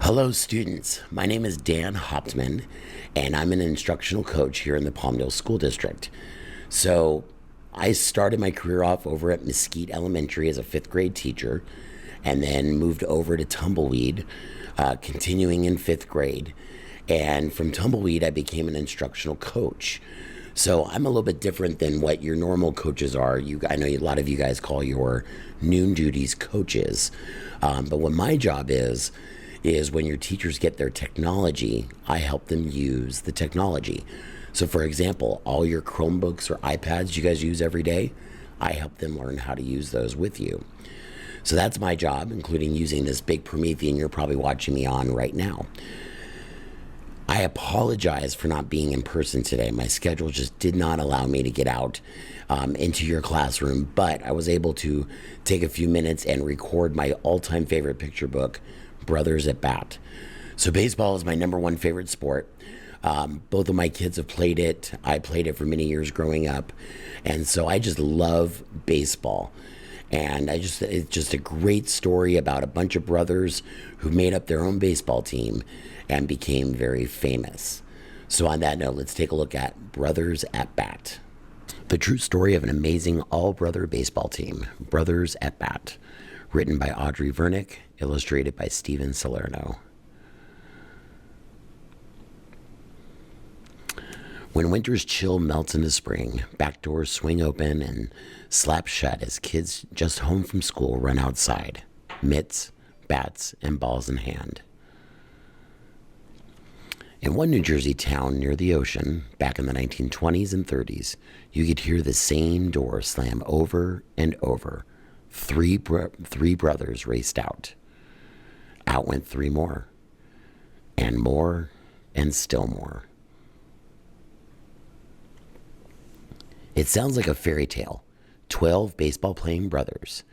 Hello, students. My name is Dan Hauptman, and I'm an instructional coach here in the Palmdale School District. So, I started my career off over at Mesquite Elementary as a fifth grade teacher, and then moved over to Tumbleweed, continuing in fifth grade. And from Tumbleweed, I became an instructional coach. So I'm a little bit different than what your normal coaches are. I know a lot of you guys call your noon duties coaches, but what my job is when your teachers get their technology, I help them use the technology. So for example, all your Chromebooks or iPads you guys use every day, I help them learn how to use those with you. So that's my job, including using this big Promethean you're probably watching me on right now. I apologize for not being in person today. My schedule just did not allow me to get out into your classroom, but I was able to take a few minutes and record my all-time favorite picture book, Brothers at Bat. So baseball is my number one favorite sport. Both of my kids have played it. I played it for many years growing up. And so I just love baseball. And it's just a great story about a bunch of brothers who made up their own baseball team and became very famous. So on that note, let's take a look at Brothers at Bat. The true story of an amazing all-brother baseball team, Brothers at Bat. Written by Audrey Vernick, illustrated by Steven Salerno. When winter's chill melts into spring, back doors swing open and slap shut as kids just home from school run outside, mitts, bats, and balls in hand. In one New Jersey town near the ocean, back in the 1920s and 30s, you could hear the same door slam over and over. Three brothers raced out. Out went three more, and still more. It sounds like a fairy tale, 12 baseball-playing brothers.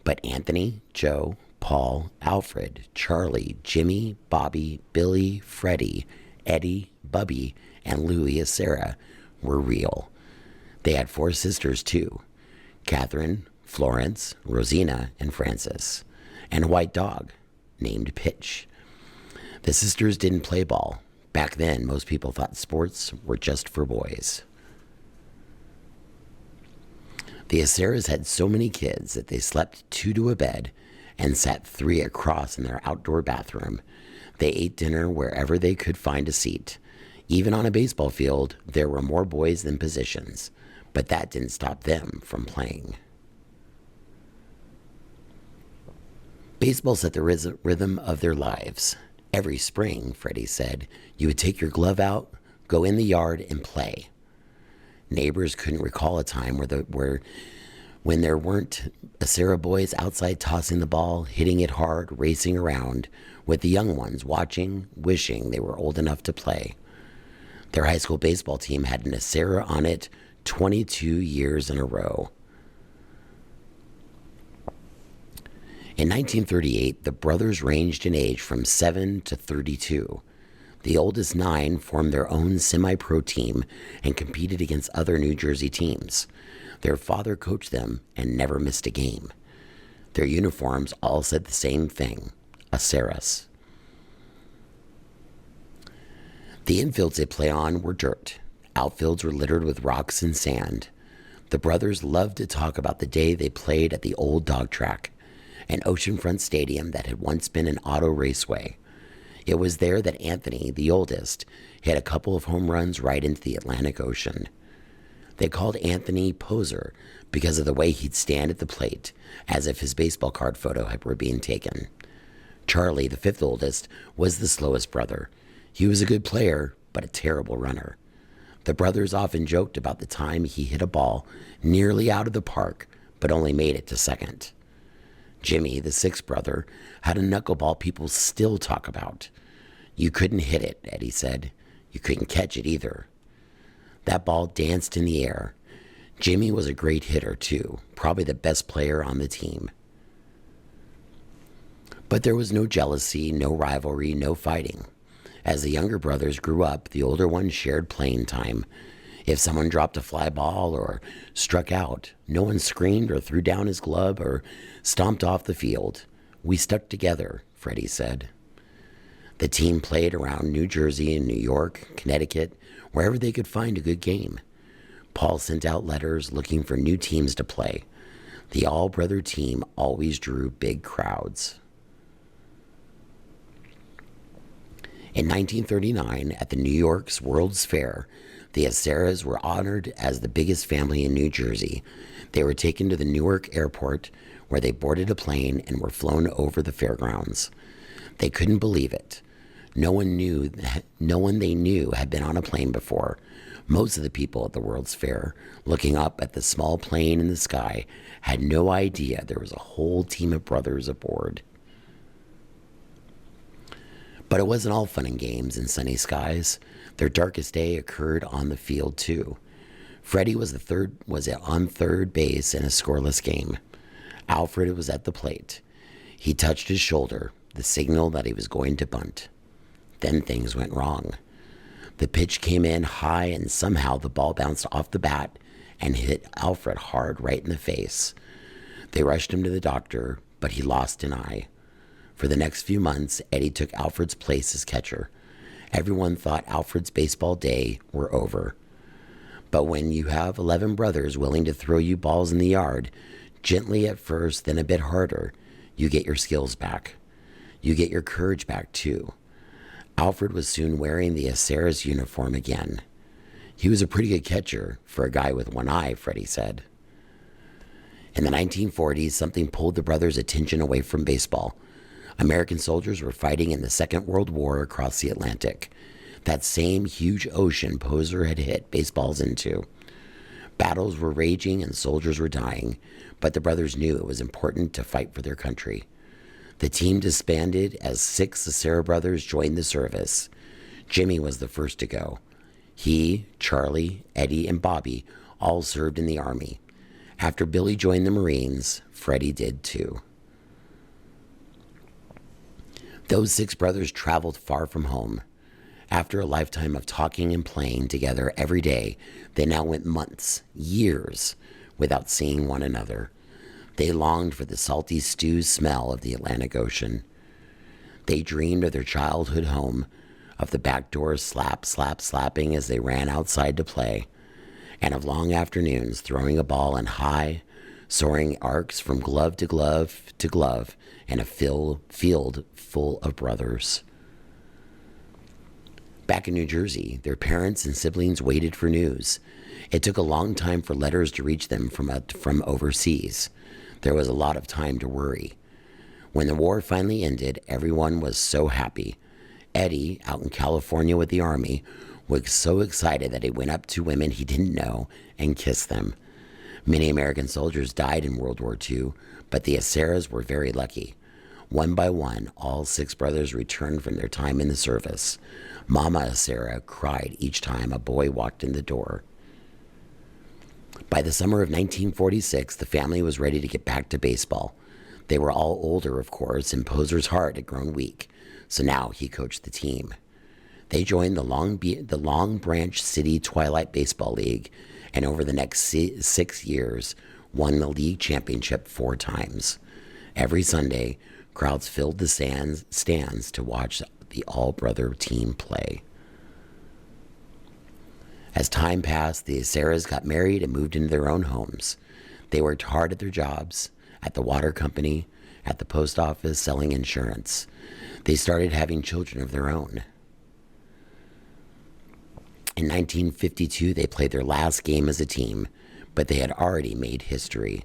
But Anthony, Joe, Paul, Alfred, Charlie, Jimmy, Bobby, Billy, Freddie, Eddie, Bubby, and Louie Accera were real. They had four sisters, too. Catherine, Florence, Rosina, and Frances, and a white dog named Pitch. The sisters didn't play ball. Back then, most people thought sports were just for boys. The Aceras had so many kids that they slept two to a bed and sat three across in their outdoor bathroom. They ate dinner wherever they could find a seat. Even on a baseball field, there were more boys than positions, but that didn't stop them from playing. Baseball set the rhythm of their lives. Every spring, Freddie said, you would take your glove out, go in the yard, and play. Neighbors couldn't recall a time when there weren't Accera boys outside tossing the ball, hitting it hard, racing around, with the young ones watching, wishing they were old enough to play. Their high school baseball team had an Accera on it 22 years in a row. In 1938, the brothers ranged in age from 7 to 32. The oldest 9 formed their own semi-pro team and competed against other New Jersey teams. Their father coached them and never missed a game. Their uniforms all said the same thing, Aceras. The infields they play on were dirt. Outfields were littered with rocks and sand. The brothers loved to talk about the day they played at the old dog track, an oceanfront stadium that had once been an auto raceway. It was there that Anthony, the oldest, hit a couple of home runs right into the Atlantic Ocean. They called Anthony Poser because of the way he'd stand at the plate, as if his baseball card photo were being taken. Charlie, the fifth oldest, was the slowest brother. He was a good player, but a terrible runner. The brothers often joked about the time he hit a ball nearly out of the park, but only made it to second. Jimmy, the sixth brother, had a knuckleball people still talk about. You couldn't hit it, Eddie said. You couldn't catch it either. That ball danced in the air. Jimmy was a great hitter, too, probably the best player on the team. But there was no jealousy, no rivalry, no fighting. As the younger brothers grew up, the older ones shared playing time. If someone dropped a fly ball or struck out, no one screamed or threw down his glove or stomped off the field. We stuck together, Freddie said. The team played around New Jersey and New York, Connecticut, wherever they could find a good game. Paul sent out letters looking for new teams to play. The all-brother team always drew big crowds. In 1939, at the New York's World's Fair, the Acceras were honored as the biggest family in New Jersey. They were taken to the Newark airport, where they boarded a plane and were flown over the fairgrounds. They couldn't believe it. No one they knew had been on a plane before. Most of the people at the World's Fair, looking up at the small plane in the sky, had no idea there was a whole team of brothers aboard. But it wasn't all fun and games and sunny skies. Their darkest day occurred on the field too. Freddie was on third base in a scoreless game. Alfred was at the plate. He touched his shoulder, the signal that he was going to bunt. Then things went wrong. The pitch came in high and somehow the ball bounced off the bat and hit Alfred hard right in the face. They rushed him to the doctor, but he lost an eye. For the next few months, Eddie took Alfred's place as catcher. Everyone thought Alfred's baseball day were over. But when you have 11 brothers willing to throw you balls in the yard, gently at first, then a bit harder, you get your skills back. You get your courage back too. Alfred was soon wearing the Acera's uniform again. He was a pretty good catcher for a guy with one eye, Freddie said. In the 1940s, something pulled the brothers' attention away from baseball. American soldiers were fighting in the Second World War across the Atlantic. That same huge ocean Poser had hit baseballs into. Battles were raging and soldiers were dying, but the brothers knew it was important to fight for their country. The team disbanded as 6 Accera brothers joined the service. Jimmy was the first to go. He, Charlie, Eddie, and Bobby all served in the Army. After Billy joined the Marines, Freddie did too. Those 6 brothers traveled far from home. After a lifetime of talking and playing together every day, they now went months, years, without seeing one another. They longed for the salty stew smell of the Atlantic Ocean. They dreamed of their childhood home, of the back doors slapping as they ran outside to play, and of long afternoons throwing a ball in high, soaring arcs from glove to glove to glove in a field full of brothers. Back in New Jersey, their parents and siblings waited for news. It took a long time for letters to reach them from overseas. There was a lot of time to worry. When the war finally ended, everyone was so happy. Eddie, out in California with the Army, was so excited that he went up to women he didn't know and kissed them. Many American soldiers died in World War II, but the Aceras were very lucky. One by one, all 6 brothers returned from their time in the service. Mama Accera cried each time a boy walked in the door. By the summer of 1946, the family was ready to get back to baseball. They were all older, of course, and Poser's heart had grown weak, so now he coached the team. They joined the Long Branch City Twilight Baseball League, and over the next 6 years, won the league championship 4 times. Every Sunday, crowds filled the stands to watch the all-brother team play. As time passed, the Aceras got married and moved into their own homes. They worked hard at their jobs, at the water company, at the post office, selling insurance. They started having children of their own. In 1952, they played their last game as a team, but they had already made history.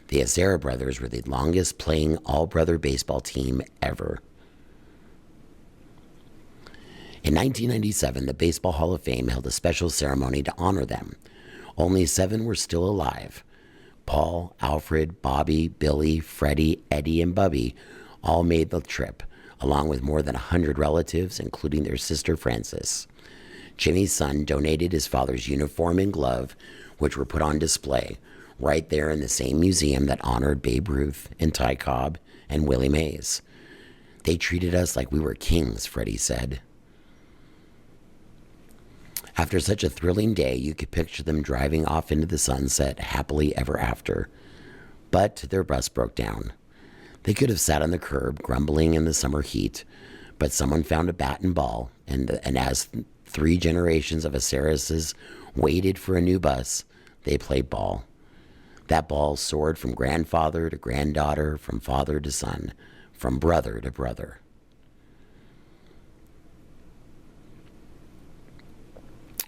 The Accera brothers were the longest playing all-brother baseball team ever. In 1997, the Baseball Hall of Fame held a special ceremony to honor them. Only 7 were still alive. Paul, Alfred, Bobby, Billy, Freddie, Eddie, and Bubby all made the trip, along with more than 100 relatives, including their sister Frances. Jimmy's son donated his father's uniform and glove, which were put on display right there in the same museum that honored Babe Ruth and Ty Cobb and Willie Mays. They treated us like we were kings, Freddie said. After such a thrilling day, you could picture them driving off into the sunset happily ever after. But their bus broke down. They could have sat on the curb, grumbling in the summer heat, But someone found a bat and ball, and as three generations of Aceras waited for a new bus, they played ball. That ball soared from grandfather to granddaughter, from father to son, from brother to brother.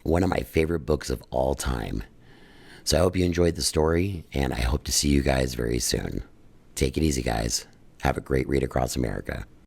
One of my favorite books of all time. So I hope you enjoyed the story, and I hope to see you guys very soon. Take it easy, guys. Have a great read across America.